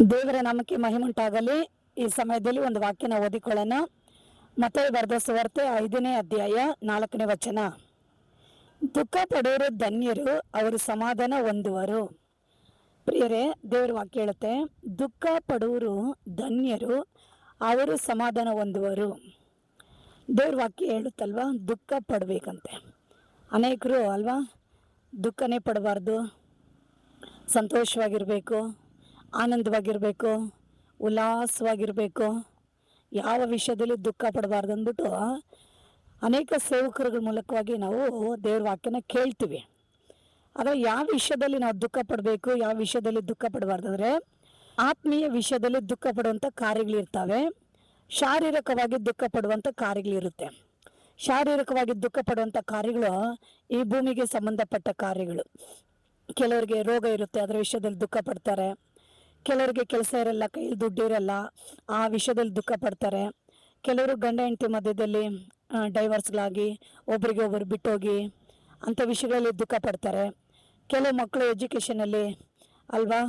ದೇವರ ನಾಮಕ್ಕೆ ಮಹಿಮುಂಟಾಗಲಿ. ಈ ಸಮಯದಲ್ಲಿ ಒಂದು ವಾಕ್ಯನ ಓದಿಕೊಳ್ಳೋಣ. ಮತ್ತಾಯ ಬರೆದ ಸುವಾರ್ತೆ 5ನೇ ಅಧ್ಯಾಯ 4ನೇ ವಚನ. ದುಃಖ ಪಡೋರು ಧನ್ಯರು, ಅವರು ಸಮಾಧಾನ ಹೊಂದುವರು. ಪ್ರಿಯರೇ, ದೇವರ ವಾಕ್ಯ ಹೇಳುತ್ತೆ, ದುಃಖ ಪಡೋರು ಧನ್ಯರು, ಅವರು ಸಮಾಧಾನ ಹೊಂದುವರು. ದೇವ್ರ ವಾಕ್ಯ ಹೇಳುತ್ತಲ್ವಾ, ದುಃಖ ಪಡಬೇಕಂತೆ. ಅನೇಕರು ಅಲ್ವಾ ದುಃಖನೇ ಪಡಬಾರ್ದು, ಸಂತೋಷವಾಗಿರಬೇಕು, ಆನಂದವಾಗಿರಬೇಕು, ಉಲ್ಲಾಸವಾಗಿರಬೇಕು, ಯಾವ ವಿಷಯದಲ್ಲಿ ದುಃಖ ಪಡಬಾರ್ದು ಅಂದ್ಬಿಟ್ಟು ಅನೇಕ ಸೇವಕರುಗಳ ಮೂಲಕವಾಗಿ ನಾವು ದೇವ್ರ ವಾಕ್ಯನ ಕೇಳ್ತೀವಿ. ಆದರೆ ಯಾವ ವಿಷಯದಲ್ಲಿ ನಾವು ದುಃಖ ಪಡಬೇಕು, ಯಾವ ವಿಷಯದಲ್ಲಿ ದುಃಖ ಪಡಬಾರ್ದು ಅಂದರೆ, ಆತ್ಮೀಯ ವಿಷಯದಲ್ಲಿ ದುಃಖ ಪಡುವಂಥ ಕಾರ್ಯಗಳಿರ್ತವೆ, ಶಾರೀರಿಕವಾಗಿ ದುಃಖ ಪಡುವಂಥ ಕಾರ್ಯಗಳಿರುತ್ತೆ. ಶಾರೀರಿಕವಾಗಿ ದುಃಖ ಪಡುವಂಥ ಕಾರ್ಯಗಳು ಈ ಭೂಮಿಗೆ ಸಂಬಂಧಪಟ್ಟ ಕಾರ್ಯಗಳು. ಕೆಲವರಿಗೆ ರೋಗ ಇರುತ್ತೆ, ಅದರ ವಿಷಯದಲ್ಲಿ ದುಃಖ ಪಡ್ತಾರೆ. ಕೆಲವರಿಗೆ ಕೆಲಸ ಇರಲ್ಲ, ಕೈಯಲ್ಲಿ ದುಡ್ಡು ಇರಲ್ಲ, ಆ ವಿಷಯದಲ್ಲಿ ದುಃಖ ಪಡ್ತಾರೆ. ಕೆಲವರು ಗಂಡ ಹೆಂಡತಿ ಮಧ್ಯದಲ್ಲಿ ಡೈವರ್ಸ್ಗಳಾಗಿ ಒಬ್ರಿಗೆ ಒಬ್ಬರು ಬಿಟ್ಟೋಗಿ ಅಂಥ ವಿಷಯಗಳಲ್ಲಿ ದುಃಖ ಪಡ್ತಾರೆ. ಕೆಲವು ಮಕ್ಕಳು ಎಜುಕೇಷನಲ್ಲಿ ಅಲ್ವಾ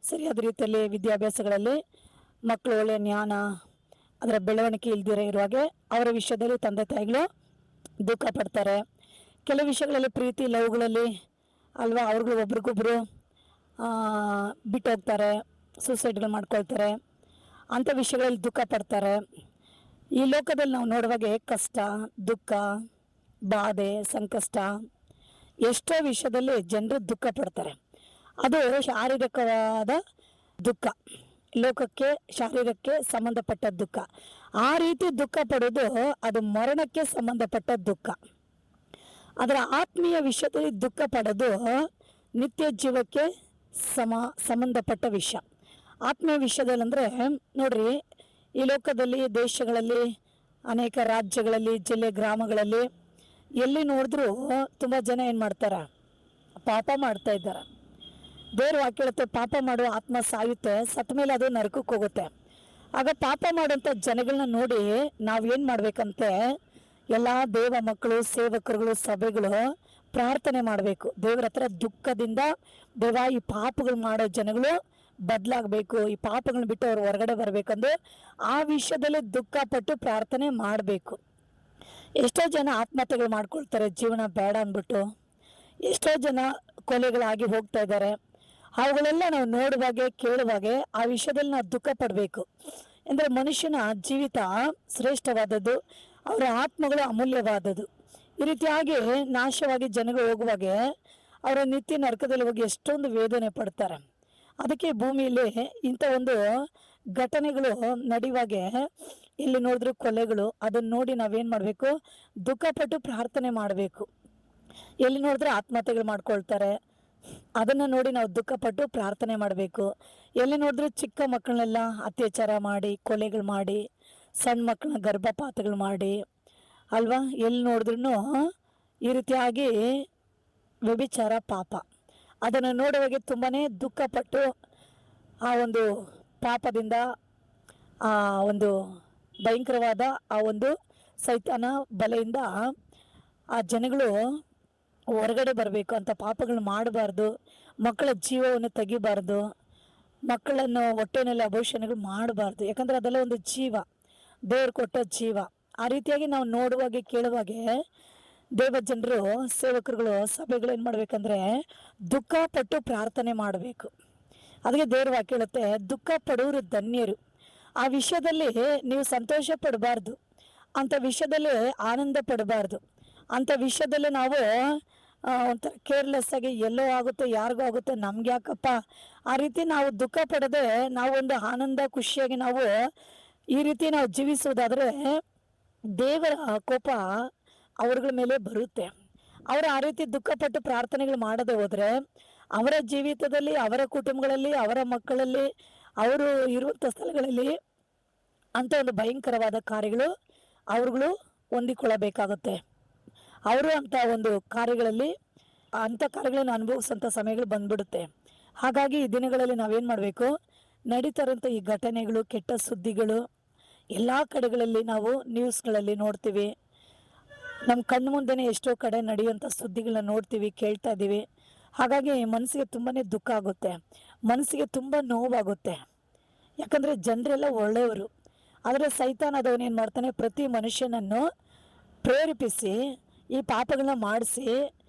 ಸರಿಯಾದ ರೀತಿಯಲ್ಲಿ ವಿದ್ಯಾಭ್ಯಾಸಗಳಲ್ಲಿ ಮಕ್ಕಳು ಒಳ್ಳೆಯ ಜ್ಞಾನ ಅದರ ಬೆಳವಣಿಗೆ ಇಲ್ದಿರ ಇರುವಾಗೆ ಅವರ ವಿಷಯದಲ್ಲಿ ತಂದೆ ತಾಯಿಗಳು ದುಃಖ ಪಡ್ತಾರೆ. ಕೆಲವು ವಿಷಯಗಳಲ್ಲಿ ಪ್ರೀತಿ ಲವ್ಗಳಲ್ಲಿ ಅಲ್ವಾ ಅವ್ರಿಗೂ ಒಬ್ರಿಗೊಬ್ರು ಬಿಟ್ಟೋಗ್ತಾರೆ, ಸೂಸೈಡ್ಗಳು ಮಾಡ್ಕೊಳ್ತಾರೆ, ಅಂಥ ವಿಷಯಗಳಲ್ಲಿ ದುಃಖ ಪಡ್ತಾರೆ. ಈ ಲೋಕದಲ್ಲಿ ನಾವು ನೋಡುವಾಗೆ ಕಷ್ಟ, ದುಃಖ, ಬಾಧೆ, ಸಂಕಷ್ಟ ಎಷ್ಟೋ ವಿಷಯದಲ್ಲಿ ಜನರು ದುಃಖ ಪಡ್ತಾರೆ. ಅದು ಶಾರೀರಿಕವಾದ ದುಃಖ, ಲೋಕಕ್ಕೆ ಶಾರೀರಕ್ಕೆ ಸಂಬಂಧಪಟ್ಟ ದುಃಖ. ಆ ರೀತಿ ದುಃಖ ಪಡೋದು ಅದು ಮರಣಕ್ಕೆ ಸಂಬಂಧಪಟ್ಟ ದುಃಖ. ಅದರ ಆತ್ಮೀಯ ವಿಷಯದಲ್ಲಿ ದುಃಖ ಪಡೋದು ನಿತ್ಯ ಜೀವಕ್ಕೆ ಸಂಬಂಧಪಟ್ಟ ವಿಷಯ. ಆತ್ಮೀಯ ವಿಷಯದಲ್ಲಿ ಅಂದರೆ ನೋಡ್ರಿ, ಈ ಲೋಕದಲ್ಲಿ ದೇಶಗಳಲ್ಲಿ ಅನೇಕ ರಾಜ್ಯಗಳಲ್ಲಿ ಜಿಲ್ಲೆ ಗ್ರಾಮಗಳಲ್ಲಿ ಎಲ್ಲಿ ನೋಡಿದ್ರೂ ತುಂಬ ಜನ ಏನು ಮಾಡ್ತಾರೆ, ಪಾಪ ಮಾಡ್ತಾ ಇದ್ದಾರೆ. ದೇವ್ರ ವಾಕ್ಯ ಹೇಳುತ್ತೆ, ಪಾಪ ಮಾಡುವ ಆತ್ಮ ಸಾಯುತ್ತೆ, ಸತ್ತ ಮೇಲೆ ಅದು ನರಕಕ್ಕೆ ಹೋಗುತ್ತೆ. ಆಗ ಪಾಪ ಮಾಡುವಂಥ ಜನಗಳನ್ನ ನೋಡಿ ನಾವೇನು ಮಾಡಬೇಕಂತೆ, ಎಲ್ಲ ದೇವ ಮಕ್ಕಳು, ಸೇವಕರುಗಳು, ಸಭೆಗಳು ಪ್ರಾರ್ಥನೆ ಮಾಡಬೇಕು. ದೇವರ ಹತ್ರ ದುಃಖದಿಂದ, ದೇವ ಈ ಪಾಪಗಳು ಮಾಡೋ ಜನಗಳು ಬದಲಾಗಬೇಕು, ಈ ಪಾಪಗಳನ್ನ ಬಿಟ್ಟು ಅವ್ರು ಹೊರಗಡೆ ಬರಬೇಕಂದು ಆ ವಿಷಯದಲ್ಲಿ ದುಃಖಪಟ್ಟು ಪ್ರಾರ್ಥನೆ ಮಾಡಬೇಕು. ಎಷ್ಟೋ ಜನ ಆತ್ಮಹತ್ಯೆಗಳು ಮಾಡ್ಕೊಳ್ತಾರೆ, ಜೀವನ ಬೇಡ ಅಂದ್ಬಿಟ್ಟು. ಎಷ್ಟೋ ಜನ ಕೊಲೆಗಳಾಗಿ ಹೋಗ್ತಾ ಇದ್ದಾರೆ. ಅವುಗಳೆಲ್ಲ ನಾವು ನೋಡುವಾಗೆ ಕೇಳುವಾಗೆ ಆ ವಿಷಯದಲ್ಲಿ ನಾವು ದುಃಖ ಪಡಬೇಕು. ಅಂದರೆ ಮನುಷ್ಯನ ಜೀವಿತ ಶ್ರೇಷ್ಠವಾದದ್ದು, ಅವರ ಆತ್ಮಗಳು ಅಮೂಲ್ಯವಾದದ್ದು. ಈ ರೀತಿಯಾಗಿ ನಾಶವಾಗಿ ಜನಗಳು ಹೋಗುವಾಗೆ ಅವರ ನಿತ್ಯ ನರಕದಲ್ಲಿ ಹೋಗಿ ಎಷ್ಟೊಂದು ವೇದನೆ ಪಡ್ತಾರೆ. ಅದಕ್ಕೆ ಭೂಮಿಯಲ್ಲಿ ಇಂಥ ಒಂದು ಘಟನೆಗಳು ನಡೆಯುವಾಗೆ ಇಲ್ಲಿ ನೋಡಿದ್ರು ಕೊಲೆಗಳು, ಅದನ್ನು ನೋಡಿ ನಾವೇನು ಮಾಡಬೇಕು, ದುಃಖಪಟ್ಟು ಪ್ರಾರ್ಥನೆ ಮಾಡಬೇಕು. ಎಲ್ಲಿ ನೋಡಿದ್ರೆ ಆತ್ಮಹತ್ಯೆಗಳು ಮಾಡ್ಕೊಳ್ತಾರೆ, ಅದನ್ನು ನೋಡಿ ನಾವು ದುಃಖಪಟ್ಟು ಪ್ರಾರ್ಥನೆ ಮಾಡಬೇಕು. ಎಲ್ಲಿ ನೋಡಿದ್ರು ಚಿಕ್ಕ ಮಕ್ಕಳನ್ನೆಲ್ಲ ಅತ್ಯಾಚಾರ ಮಾಡಿ, ಕೊಲೆಗಳು ಮಾಡಿ, ಸಣ್ಣ ಮಕ್ಕಳನ್ನ ಗರ್ಭಪಾತಗಳು ಮಾಡಿ ಅಲ್ವಾ, ಎಲ್ಲಿ ನೋಡಿದ್ರೂ ಈ ರೀತಿಯಾಗಿ ವ್ಯಭಿಚಾರ ಪಾಪ. ಅದನ್ನು ನೋಡುವಾಗೆ ತುಂಬಾ ದುಃಖಪಟ್ಟು ಆ ಒಂದು ಪಾಪದಿಂದ, ಆ ಒಂದು ಭಯಂಕರವಾದ ಆ ಒಂದು ಸೈತಾನ ಬಲೆಯಿಂದ ಆ ಜನಗಳು ಹೊರಗಡೆ ಬರಬೇಕು. ಅಂತ ಪಾಪಗಳನ್ನ ಮಾಡಬಾರ್ದು, ಮಕ್ಕಳ ಜೀವವನ್ನು ತೆಗಿಬಾರ್ದು, ಮಕ್ಕಳನ್ನು ಹೊಟ್ಟೆನಲ್ಲಿ ಅಬೋಷಣೆಗಳು ಮಾಡಬಾರ್ದು. ಯಾಕಂದರೆ ಅದೆಲ್ಲ ಒಂದು ಜೀವ, ದೇವ್ರು ಕೊಟ್ಟ ಜೀವ. ಆ ರೀತಿಯಾಗಿ ನಾವು ನೋಡುವಾಗೆ ಕೇಳುವಾಗೆ ದೇವ ಜನರು, ಸೇವಕರುಗಳು, ಸಭೆಗಳು ಏನು ಮಾಡಬೇಕಂದ್ರೆ ದುಃಖಪಟ್ಟು ಪ್ರಾರ್ಥನೆ ಮಾಡಬೇಕು. ಅದಕ್ಕೆ ದೇವ್ರ ವಾಕ್ಯ ಹೇಳುತ್ತೆ, ದುಃಖ ಪಡೋರು ಧನ್ಯರು. ಆ ವಿಷಯದಲ್ಲಿ ನೀವು ಸಂತೋಷ ಪಡಬಾರ್ದು, ಅಂಥ ವಿಷಯದಲ್ಲಿ ಆನಂದ ಪಡಬಾರ್ದು. ಅಂಥ ವಿಷಯದಲ್ಲಿ ನಾವು ಒಂಥರ ಕೇರ್ಲೆಸ್ ಆಗಿ ಎಲ್ಲೋ ಆಗುತ್ತೆ, ಯಾರಿಗೂ ಆಗುತ್ತೆ, ನಮ್ಗೆ ಯಾಕಪ್ಪ, ಆ ರೀತಿ ನಾವು ದುಃಖ ಪಡದೆ ನಾವು ಒಂದು ಆನಂದ ಖುಷಿಯಾಗಿ ನಾವು ಈ ರೀತಿ ನಾವು ಜೀವಿಸೋದಾದರೆ ದೇವರ ಕೋಪ ಅವ್ರಗಳ ಮೇಲೆ ಬರುತ್ತೆ. ಅವರು ಆ ರೀತಿ ದುಃಖಪಟ್ಟು ಪ್ರಾರ್ಥನೆಗಳು ಮಾಡದೆ ಹೋದರೆ ಅವರ ಜೀವಿತದಲ್ಲಿ, ಅವರ ಕುಟುಂಬಗಳಲ್ಲಿ, ಅವರ ಮಕ್ಕಳಲ್ಲಿ, ಅವರು ಇರುವಂಥ ಸ್ಥಳಗಳಲ್ಲಿ ಅಂಥ ಒಂದು ಭಯಂಕರವಾದ ಕಾರ್ಯಗಳು ಅವ್ರುಗಳು ಹೊಂದಿಕೊಳ್ಳಬೇಕಾಗುತ್ತೆ. ಅವರು ಅಂಥ ಒಂದು ಕಾರ್ಯಗಳಲ್ಲಿ, ಅಂಥ ಕಾರ್ಯಗಳನ್ನು ಅನುಭವಿಸೋಂಥ ಸಮಯಗಳು ಬಂದ್ಬಿಡುತ್ತೆ. ಹಾಗಾಗಿ ಈ ದಿನಗಳಲ್ಲಿ ನಾವೇನು ಮಾಡಬೇಕು, ನಡೀತಾರಂಥ ಈ ಘಟನೆಗಳು, ಕೆಟ್ಟ ಸುದ್ದಿಗಳು ಎಲ್ಲ ಕಡೆಗಳಲ್ಲಿ ನಾವು ನ್ಯೂಸ್ಗಳಲ್ಲಿ ನೋಡ್ತೀವಿ. ನಮ್ಮ ಕಣ್ಣು ಮುಂದೆನೇ ಎಷ್ಟೋ ಕಡೆ ನಡೆಯುವಂಥ ಸುದ್ದಿಗಳನ್ನ ನೋಡ್ತೀವಿ, ಕೇಳ್ತಾ ಇದ್ದೀವಿ. ಹಾಗಾಗಿ ಮನಸ್ಸಿಗೆ ತುಂಬಾ ದುಃಖ ಆಗುತ್ತೆ, ಮನಸ್ಸಿಗೆ ತುಂಬ ನೋವಾಗುತ್ತೆ. ಯಾಕಂದರೆ ಜನರೆಲ್ಲ ಒಳ್ಳೆಯವರು. ಆದರೆ ಸೈತಾನದವನು ಏನು ಮಾಡ್ತಾನೆ, ಪ್ರತಿ ಮನುಷ್ಯನನ್ನು ಪ್ರೇರೇಪಿಸಿ ಈ ಪಾಪಗಳನ್ನ ಮಾಡಿಸಿ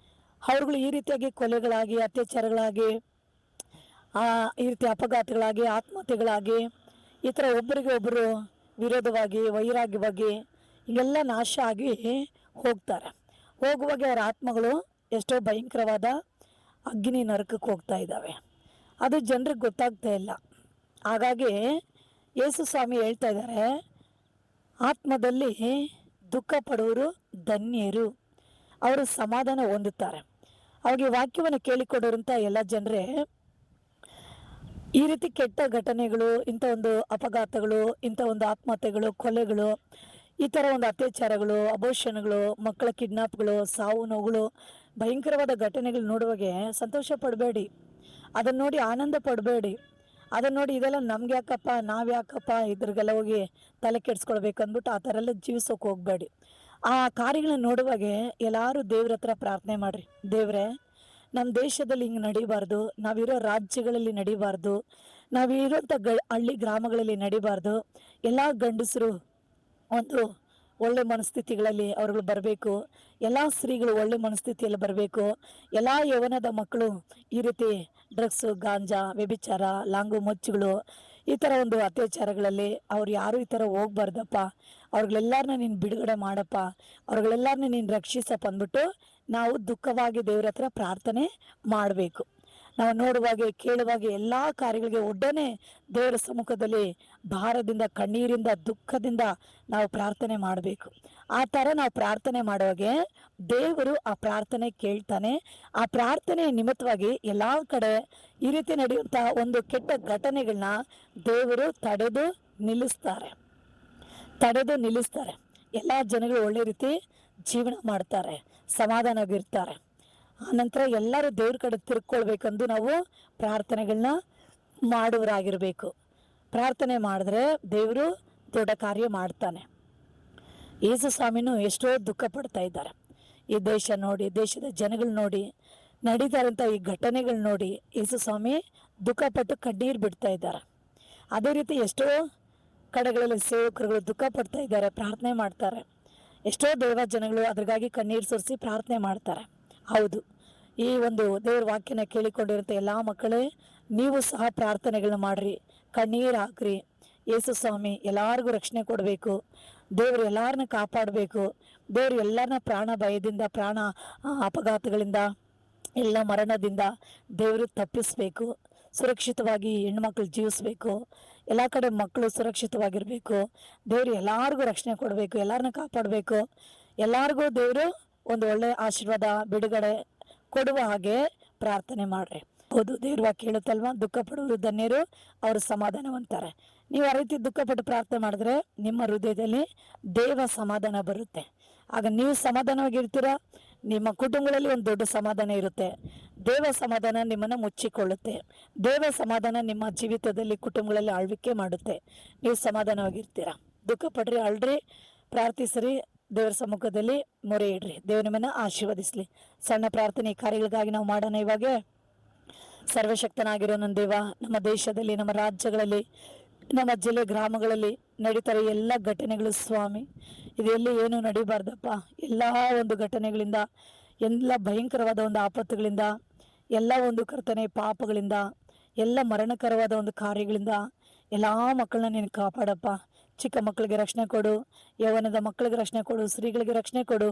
ಅವ್ರುಗಳು ಈ ರೀತಿಯಾಗಿ ಕೊಲೆಗಳಾಗಿ, ಅತ್ಯಾಚಾರಗಳಾಗಿ, ಈ ರೀತಿ ಅಪಘಾತಗಳಾಗಿ, ಆತ್ಮಹತ್ಯೆಗಳಾಗಿ, ಈ ಥರ ಒಬ್ಬರಿಗೆ ಒಬ್ಬರು ವಿರೋಧವಾಗಿ, ವೈರಾಗ್ಯವಾಗಿ ಹೀಗೆಲ್ಲ ನಾಶ ಆಗಿ ಹೋಗ್ತಾರೆ. ಹೋಗುವಾಗ ಅವರ ಆತ್ಮಗಳು ಎಷ್ಟೋ ಭಯಂಕರವಾದ ಅಗ್ನಿ ನರಕಕ್ಕೆ ಹೋಗ್ತಾ ಇದ್ದಾವೆ. ಅದು ಜನರಿಗೆ ಗೊತ್ತಾಗ್ತಾ ಇಲ್ಲ. ಹಾಗಾಗಿ ಯೇಸು ಸ್ವಾಮಿ ಹೇಳ್ತಾ ಇದ್ದಾರೆ, ಆತ್ಮದಲ್ಲಿ ದುಃಖ ಪಡುವರು ಧನ್ಯರು, ಅವರು ಸಮಾಧಾನ ಹೊಂದುತ್ತಾರೆ. ಅವ್ರಿಗೆ ವಾಕ್ಯವನ್ನು ಕೇಳಿಕೊಡೋರಂಥ ಎಲ್ಲ ಜನರೇ ಈ ರೀತಿ ಕೆಟ್ಟ ಘಟನೆಗಳು, ಇಂಥ ಒಂದು ಅಪಘಾತಗಳು, ಇಂಥ ಒಂದು ಆತ್ಮಹತ್ಯೆಗಳು, ಕೊಲೆಗಳು, ಈ ಥರ ಒಂದು ಅತ್ಯಾಚಾರಗಳು, ಅಬೋಷನ್ಗಳು, ಮಕ್ಕಳ ಕಿಡ್ನಾಪ್ಗಳು, ಸಾವು ನೋವುಗಳು, ಭಯಂಕರವಾದ ಘಟನೆಗಳು ನೋಡುವಾಗೆ ಸಂತೋಷ ಪಡಬೇಡಿ. ಅದನ್ನು ನೋಡಿ ಆನಂದ ಪಡಬೇಡಿ. ಅದನ್ನು ನೋಡಿ ಇದೆಲ್ಲ ನಮ್ಗೆ ಯಾಕಪ್ಪ, ನಾವು ಯಾಕಪ್ಪ ಇದ್ರಿಗೆಲ್ಲ ಹೋಗಿ ತಲೆ ಕೆಡಿಸ್ಕೊಳ್ಬೇಕಂದ್ಬಿಟ್ಟು ಆ ಥರ ಎಲ್ಲ ಜೀವಿಸೋಕೆ ಹೋಗಬೇಡಿ. ಆ ಕಾರ್ಯಗಳನ್ನ ನೋಡುವಾಗೆ ಎಲ್ಲರೂ ದೇವ್ರ ಹತ್ರ ಪ್ರಾರ್ಥನೆ ಮಾಡಿರಿ. ದೇವ್ರೆ, ನಮ್ಮ ದೇಶದಲ್ಲಿ ಹಿಂಗೆ ನಡಿಬಾರ್ದು, ನಾವಿರೋ ರಾಜ್ಯಗಳಲ್ಲಿ ನಡಿಬಾರ್ದು, ನಾವಿರೋಂಥ ಹಳ್ಳಿ ಗ್ರಾಮಗಳಲ್ಲಿ ನಡಿಬಾರ್ದು. ಎಲ್ಲ ಗಂಡಸರು ಒಂದು ಒಳ್ಳೆ ಮನಸ್ಥಿತಿಗಳಲ್ಲಿ ಅವ್ರುಗಳು ಬರಬೇಕು. ಎಲ್ಲ ಸ್ತ್ರೀಗಳು ಒಳ್ಳೆ ಮನಸ್ಥಿತಿಯಲ್ಲಿ ಬರಬೇಕು. ಎಲ್ಲ ಯೌವನದ ಮಕ್ಕಳು ಈ ರೀತಿ ಡ್ರಗ್ಸು, ಗಾಂಜಾ, ವ್ಯಭಿಚಾರ, ಲಾಂಗು ಮಚ್ಚುಗಳು, ಈ ಥರ ಒಂದು ಅತ್ಯಾಚಾರಗಳಲ್ಲಿ ಅವ್ರು ಯಾರೂ ಈ ಥರ ಹೋಗ್ಬಾರ್ದಪ್ಪ. ಅವ್ರಿಗೆಲ್ಲರನ್ನ ನೀನು ಬಿಡುಗಡೆ ಮಾಡಪ್ಪ, ಅವ್ರಿಗೆಲ್ಲರನ್ನ ನೀನು ರಕ್ಷಿಸಪ್ಪ ಅಂದ್ಬಿಟ್ಟು ನಾವು ದುಃಖವಾಗಿ ದೇವ್ರ ಹತ್ರ ಪ್ರಾರ್ಥನೆ ಮಾಡಬೇಕು. ನಾವು ನೋಡುವಾಗೆ, ಕೇಳುವಾಗೆ ಎಲ್ಲ ಕಾರ್ಯಗಳಿಗೆ ಒಡ್ಡನೆ ದೇವರ ಸಮ್ಮುಖದಲ್ಲಿ ಭಾರದಿಂದ, ಕಣ್ಣೀರಿಂದ, ದುಃಖದಿಂದ ನಾವು ಪ್ರಾರ್ಥನೆ ಮಾಡಬೇಕು. ಆ ಥರ ನಾವು ಪ್ರಾರ್ಥನೆ ಮಾಡುವಾಗೆ ದೇವರು ಆ ಪ್ರಾರ್ಥನೆ ಕೇಳ್ತಾನೆ. ಆ ಪ್ರಾರ್ಥನೆ ನಿಮಿತ್ತವಾಗಿ ಎಲ್ಲ ಕಡೆ ಈ ರೀತಿ ನಡೆಯುವಂಥ ಒಂದು ಕೆಟ್ಟ ಘಟನೆಗಳನ್ನ ದೇವರು ತಡೆದು ನಿಲ್ಲಿಸ್ತಾರೆ. ಎಲ್ಲ ಜನಗಳು ಒಳ್ಳೆ ರೀತಿ ಜೀವನ ಮಾಡ್ತಾರೆ, ಸಮಾಧಾನವಾಗಿರ್ತಾರೆ. ಆನಂತರ ಎಲ್ಲರೂ ದೇವ್ರ ಕಡೆ ತಿರ್ಕೊಳ್ಬೇಕಂದು ನಾವು ಪ್ರಾರ್ಥನೆಗಳನ್ನ ಮಾಡುವರಾಗಿರಬೇಕು. ಪ್ರಾರ್ಥನೆ ಮಾಡಿದ್ರೆ ದೇವರು ದೊಡ್ಡ ಕಾರ್ಯ ಮಾಡ್ತಾನೆ. ಯೇಸು ಸ್ವಾಮಿನೂ ಎಷ್ಟೋ ದುಃಖ ಪಡ್ತಾ ಇದ್ದಾರೆ. ಈ ದೇಶ ನೋಡಿ, ದೇಶದ ಜನಗಳು ನೋಡಿ, ನಡೀತಾ ಇರೋಂಥ ಈ ಘಟನೆಗಳು ನೋಡಿ ಯೇಸು ಸ್ವಾಮಿ ದುಃಖಪಟ್ಟು ಕಣ್ಣೀರು ಬಿಡ್ತಾ ಇದ್ದಾರೆ. ಅದೇ ರೀತಿ ಎಷ್ಟೋ ಕಡೆಗಳಲ್ಲಿ ಸೇವಕರುಗಳು ದುಃಖ ಪಡ್ತಾ ಇದ್ದಾರೆ, ಪ್ರಾರ್ಥನೆ ಮಾಡ್ತಾರೆ. ಎಷ್ಟೋ ದೇವ ಜನಗಳು ಅದ್ರಿಗಾಗಿ ಕಣ್ಣೀರು ಸುರಿಸಿ ಪ್ರಾರ್ಥನೆ ಮಾಡ್ತಾರೆ. ಹೌದು, ಈ ಒಂದು ದೇವ್ರ ವಾಕ್ಯನ ಕೇಳಿಕೊಂಡಿರೋಂಥ ಎಲ್ಲ ಮಕ್ಕಳೇ, ನೀವು ಸಹ ಪ್ರಾರ್ಥನೆಗಳನ್ನ ಮಾಡಿರಿ, ಕಣ್ಣೀರು ಹಾಕ್ರಿ. ಯೇಸು ಸ್ವಾಮಿ ಎಲ್ಲರಿಗೂ ರಕ್ಷಣೆ ಕೊಡಬೇಕು. ದೇವರು ಎಲ್ಲರನ್ನ ಕಾಪಾಡಬೇಕು. ದೇವರು ಎಲ್ಲರನ್ನ ಪ್ರಾಣ ಭಯದಿಂದ, ಪ್ರಾಣ ಅಪಘಾತಗಳಿಂದ, ಎಲ್ಲ ಮರಣದಿಂದ ದೇವರು ತಪ್ಪಿಸಬೇಕು. ಸುರಕ್ಷಿತವಾಗಿ ಹೆಣ್ಮಕ್ಳು ಜೀವಿಸ್ಬೇಕು. ಎಲ್ಲ ಕಡೆ ಮಕ್ಕಳು ಸುರಕ್ಷಿತವಾಗಿರಬೇಕು. ದೇವರು ಎಲ್ಲರಿಗೂ ರಕ್ಷಣೆ ಕೊಡಬೇಕು, ಎಲ್ಲರನ್ನ ಕಾಪಾಡಬೇಕು. ಎಲ್ಲರಿಗೂ ದೇವರು ಒಂದು ಒಳ್ಳೆ ಆಶೀರ್ವಾದ, ಬಿಡುಗಡೆ ಕೊಡುವ ಹಾಗೆ ಪ್ರಾರ್ಥನೆ ಮಾಡ್ರಿ. ಹೌದು, ದೇವ್ರ ವಾಕ್ಯ ಹೇಳುತ್ತಲ್ವ, ದುಃಖ ಪಡುವರು ಧನ್ಯರು, ಅವರು ಸಮಾಧಾನವಂತಾರೆ. ನೀವು ಆ ರೀತಿ ದುಃಖಪಟ್ಟು ಪ್ರಾರ್ಥನೆ ಮಾಡಿದ್ರೆ ನಿಮ್ಮ ಹೃದಯದಲ್ಲಿ ದೇವ ಸಮಾಧಾನ ಬರುತ್ತೆ. ಆಗ ನೀವು ಸಮಾಧಾನವಾಗಿರ್ತೀರ, ನಿಮ್ಮ ಕುಟುಂಬಗಳಲ್ಲಿ ಒಂದು ದೊಡ್ಡ ಸಮಾಧಾನ ಇರುತ್ತೆ. ದೇವ ಸಮಾಧಾನ ನಿಮ್ಮನ್ನು ಮುಚ್ಚಿಕೊಳ್ಳುತ್ತೆ. ದೇವ ಸಮಾಧಾನ ನಿಮ್ಮ ಜೀವಿತದಲ್ಲಿ, ಕುಟುಂಬಗಳಲ್ಲಿ ಆಳ್ವಿಕೆ ಮಾಡುತ್ತೆ. ನೀವು ಸಮಾಧಾನವಾಗಿರ್ತೀರ. ದುಃಖ ಪಡ್ರಿ, ಅಳ್ರಿ, ಪ್ರಾರ್ಥಿಸ್ರಿ, ದೇವರ ಸಮ್ಮುಖದಲ್ಲಿ ಮೊರೆ ಇಡ್ರಿ. ದೇವರು ನಿಮ್ಮನ್ನು ಆಶೀರ್ವದಿಸಲಿ. ಸಣ್ಣ ಪ್ರಾರ್ಥನೆ ಕಾರ್ಯಗಳಿಗಾಗಿ ನಾವು ಮಾಡೋಣ. ಇವಾಗ ಸರ್ವಶಕ್ತನಾಗಿರೋ ನನ್ನ ದೇವ, ನಮ್ಮ ದೇಶದಲ್ಲಿ, ನಮ್ಮ ರಾಜ್ಯಗಳಲ್ಲಿ, ನಮ್ಮ ಜಿಲ್ಲೆ ಗ್ರಾಮಗಳಲ್ಲಿ ನಡೀತಾರೆ ಎಲ್ಲ ಘಟನೆಗಳು ಸ್ವಾಮಿ, ಇದೆಲ್ಲಿ ಏನು ನಡೀಬಾರ್ದಪ್ಪ. ಎಲ್ಲ ಒಂದು ಘಟನೆಗಳಿಂದ, ಎಲ್ಲ ಭಯಂಕರವಾದ ಒಂದು ಆಪತ್ತುಗಳಿಂದ, ಎಲ್ಲ ಒಂದು ಕರ್ತನೆ ಪಾಪಗಳಿಂದ, ಎಲ್ಲ ಮರಣಕರವಾದ ಒಂದು ಕಾರ್ಯಗಳಿಂದ ಎಲ್ಲ ಮಕ್ಕಳನ್ನ ನೀನು ಕಾಪಾಡಪ್ಪ. ಚಿಕ್ಕ ಮಕ್ಕಳಿಗೆ ರಕ್ಷಣೆ ಕೊಡು, ಯೌವನದ ಮಕ್ಕಳಿಗೆ ರಕ್ಷಣೆ ಕೊಡು, ಸ್ತ್ರೀಗಳಿಗೆ ರಕ್ಷಣೆ ಕೊಡು.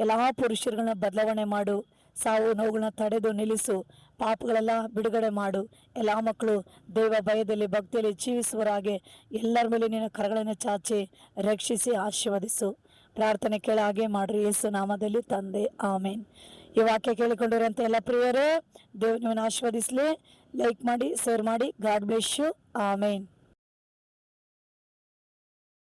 ಎಲ್ಲ ಪುರುಷರುಗಳನ್ನ ಬದಲಾವಣೆ ಮಾಡು, ಸಾವು ನೋವುಗಳನ್ನ ತಡೆದು ನಿಲ್ಲಿಸು, ಪಾಪಗಳೆಲ್ಲ ಬಿಡುಗಡೆ ಮಾಡು. ಎಲ್ಲ ಮಕ್ಕಳು ದೇವ ಭಯದಲ್ಲಿ, ಭಕ್ತಿಯಲ್ಲಿ ಜೀವಿಸುವರಾಗೆ ಎಲ್ಲರ ಮೇಲೆ ನಿನ್ನ ಕರಗಳನ್ನು ಚಾಚಿ ರಕ್ಷಿಸಿ ಆಶೀರ್ವದಿಸು. ಪ್ರಾರ್ಥನೆ ಕೇಳ ಹಾಗೆ ಮಾಡ್ರಿ, ಯೇಸು ನಾಮದಲ್ಲಿ ತಂದೆ, ಆಮೇನ್. ಈ ವಾಕ್ಯ ಕೇಳಿಕೊಂಡಿರೋಂಥ ಎಲ್ಲ ಪ್ರಿಯರೇ, ದೇವರು ನಿಮ್ಮನ್ನು ಆಶೀರ್ವದಿಸಲಿ. ಲೈಕ್ ಮಾಡಿ, ಶೇರ್ ಮಾಡಿ. God bless you. ಆಮೇನ್.